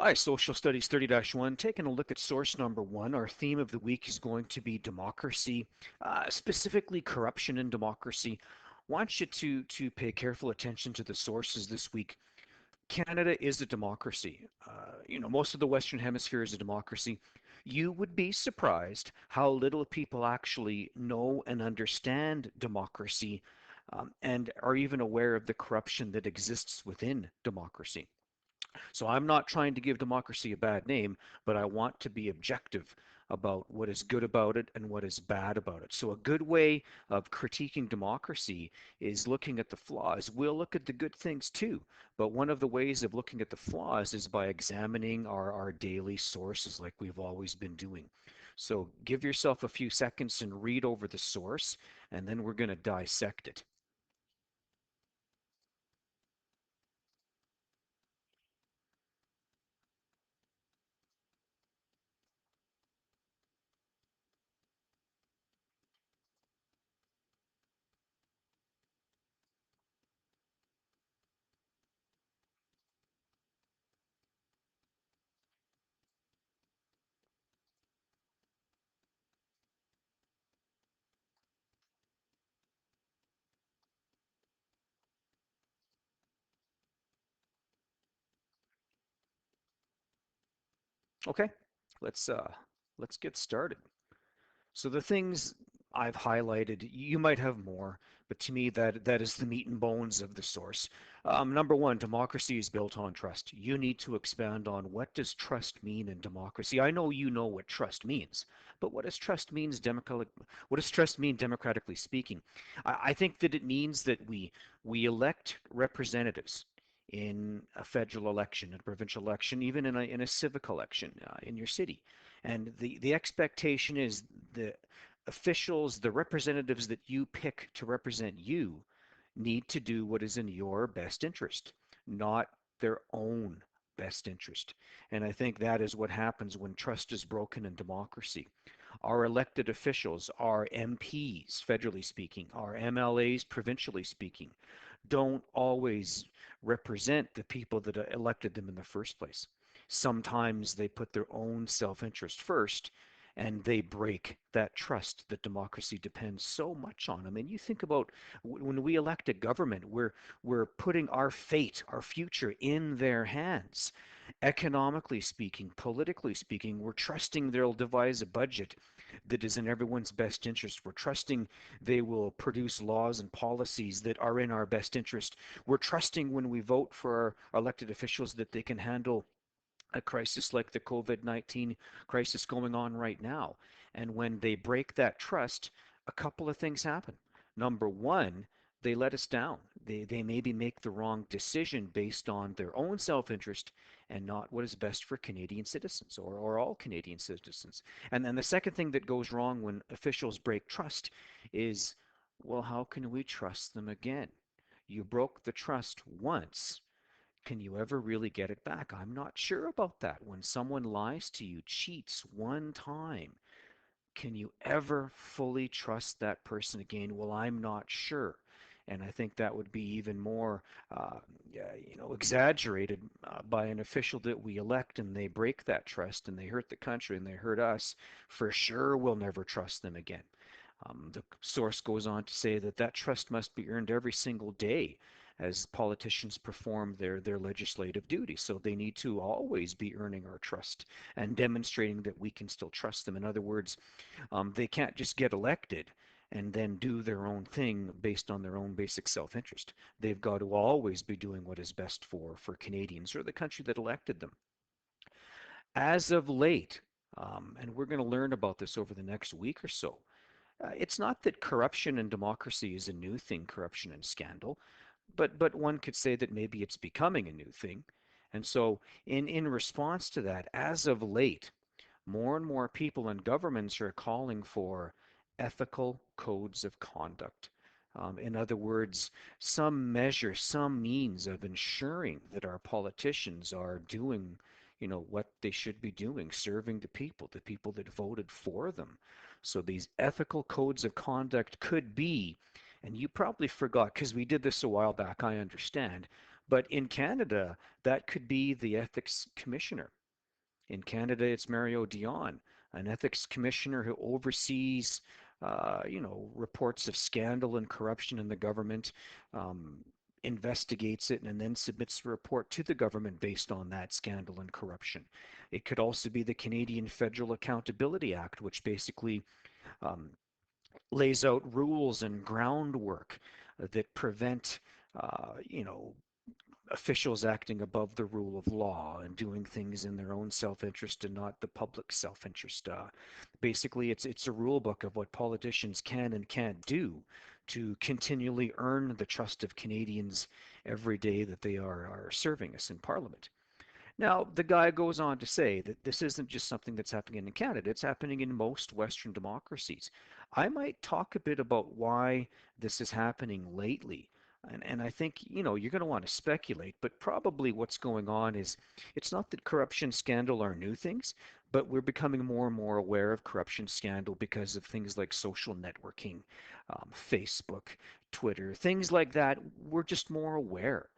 Hi, Social Studies 30-1, taking a look at source number one. Our theme of the week is going to be democracy, specifically corruption in democracy. Want you to pay careful attention to the sources this week. Canada is a democracy. Most of the Western Hemisphere is a democracy. You would be surprised how little people actually know and understand democracy, and are even aware of the corruption that exists within democracy. So I'm not trying to give democracy a bad name, but I want to be objective about what is good about it and what is bad about it. So a good way of critiquing democracy is looking at the flaws. We'll look at the good things too, but one of the ways of looking at the flaws is by examining our daily sources like we've always been doing. So give yourself a few seconds and read over the source, and then we're going to dissect it. Okay, let's uh, let's get started. So the things I've highlighted, you might have more, but to me that is the meat and bones of the source. Number one, democracy is built on trust. You need to expand on what does trust mean in democracy. I know you know what trust means, but what does trust mean democratically speaking? I think that it means that we elect representatives in a federal election, in a provincial election, even in a civic election in your city. And the expectation is the officials, the representatives that you pick to represent you, need to do what is in your best interest, not their own best interest. And I think that is what happens when trust is broken in democracy. Our elected officials, our MPs, federally speaking, our MLAs, provincially speaking, don't always represent the people that elected them in the first place. Sometimes they put their own self-interest first, and they break that trust that democracy depends so much on. I mean, you think about when we elect a government, we're putting our fate, our future in their hands. Economically speaking, politically speaking, we're trusting they'll devise a budget that is in everyone's best interest. We're trusting they will produce laws and policies that are in our best interest. We're trusting when we vote for our elected officials that they can handle a crisis like the COVID-19 crisis going on right now. And when they break that trust, a couple of things happen. Number one, they let us down. They maybe make the wrong decision based on their own self-interest and not what is best for Canadian citizens or all Canadian citizens. And then the second thing that goes wrong when officials break trust is, well, how can we trust them again? You broke the trust once. Can you ever really get it back? I'm not sure about that. When someone lies to you, cheats one time, can you ever fully trust that person again? Well, I'm not sure. And I think that would be even more, yeah, exaggerated by an official that we elect and they break that trust and they hurt the country and they hurt us. For sure, we'll never trust them again. The source goes on to say that that trust must be earned every single day as politicians perform their legislative duties. So they need to always be earning our trust and demonstrating that we can still trust them. In other words, they can't just get elected and then do their own thing based on their own basic self-interest. They've got to always be doing what is best for Canadians or the country that elected them. As of late, and we're going to learn about this over the next week or so, it's not that corruption in democracy is a new thing, corruption and scandal, but one could say that maybe it's becoming a new thing. And so in response to that, as of late, more and more people and governments are calling for ethical codes of conduct. In other words, some measure, some means of ensuring that our politicians are doing, what they should be doing, serving the people that voted for them. So these ethical codes of conduct could be, and you probably forgot because we did this a while back, I understand, But in Canada, that could be the ethics commissioner. In Canada, it's Mario Dion, an ethics commissioner who oversees, reports of scandal and corruption in the government, um, investigates it, and then submits a report to the government based on that scandal and corruption. It could also be the Canadian Federal Accountability Act, which basically um, lays out rules and groundwork that prevent, officials acting above the rule of law and doing things in their own self-interest and not the public self-interest. Basically, it's a rule book of what politicians can and can't do to continually earn the trust of Canadians every day that they are serving us in Parliament. Now, the guy goes on to say that this isn't just something that's happening in Canada, it's happening in most Western democracies. I might talk a bit about why this is happening lately. And I think, you're going to want to speculate, but probably what's going on is it's not that corruption scandal are new things, but we're becoming more and more aware of corruption scandal because of things like social networking, Facebook, Twitter, things like that. We're just more aware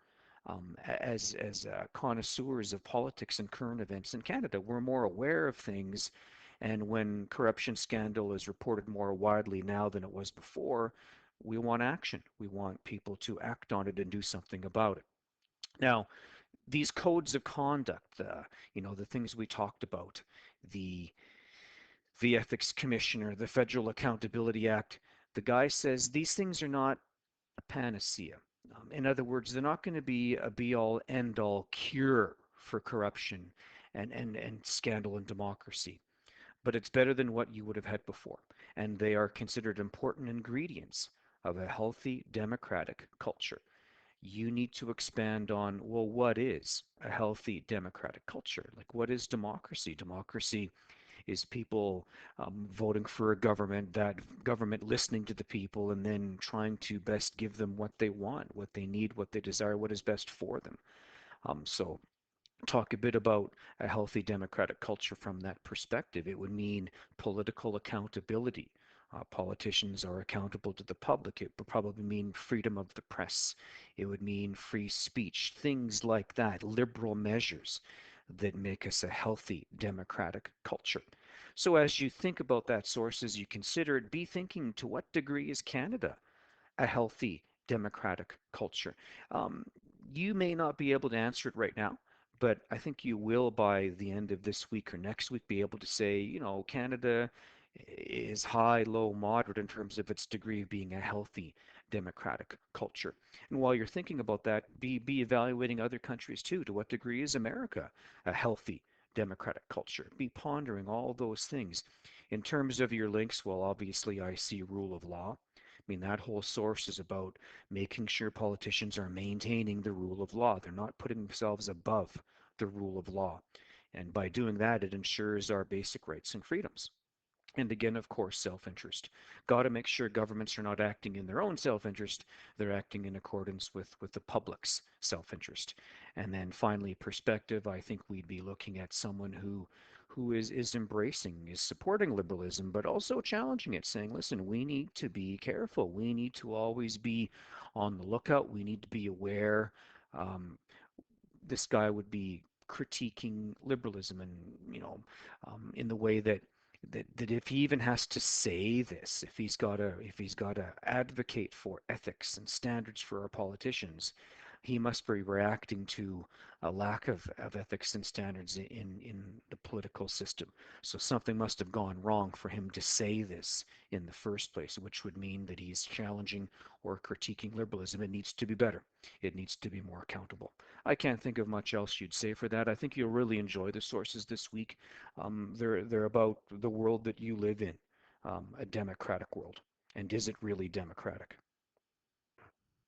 as connoisseurs of politics and current events in Canada. We're more aware of things, and when corruption scandal is reported more widely now than it was before, we want action. We want people to act on it and do something about it. Now, these codes of conduct, the things we talked about, the the ethics commissioner, the Federal Accountability Act, the guy says these things are not a panacea. In other words, they're not going to be a be all end all cure for corruption and scandal in democracy, but it's better than what you would have had before. And they are considered important ingredients of a healthy democratic culture. You need to expand on, well, what is a healthy democratic culture? Like, what is democracy? Democracy is people voting for a government, that government listening to the people and then trying to best give them what they want, what they need, what they desire, what is best for them. So talk a bit about a healthy democratic culture from that perspective. It would mean political accountability. Politicians are accountable to the public. It would probably mean freedom of the press. It would mean free speech, things like that, liberal measures that make us a healthy democratic culture. So as you think about that source, as you consider it, be thinking to what degree is Canada a healthy democratic culture? Um, you may not be able to answer it right now, but I think you will by the end of this week or next week be able to say, Canada is high, low, moderate in terms of its degree of being a healthy democratic culture. And while you're thinking about that, be evaluating other countries too. To what degree is America a healthy democratic culture? Be pondering all those things. In terms of your links, well, obviously I see rule of law. I mean, that whole source is about making sure politicians are maintaining the rule of law. They're not putting themselves above the rule of law. And by doing that, it ensures our basic rights and freedoms. And again, of course, self-interest. Got to make sure governments are not acting in their own self-interest. They're acting in accordance with the public's self-interest. And then finally, perspective. I think we'd be looking at someone who is embracing, is supporting liberalism, but also challenging it, saying, listen, we need to be careful. We need to always be on the lookout. We need to be aware. Um, this guy would be critiquing liberalism and in the way that if he even has to say this, if he's got to advocate for ethics and standards for our politicians, he must be reacting to a lack of ethics and standards in the political system. So something must have gone wrong for him to say this in the first place, which would mean that he's challenging or critiquing liberalism. It needs to be better. It needs to be more accountable. I can't think of much else you'd say for that. I think you'll really enjoy the sources this week. They're about the world that you live in, a democratic world. And is it really democratic?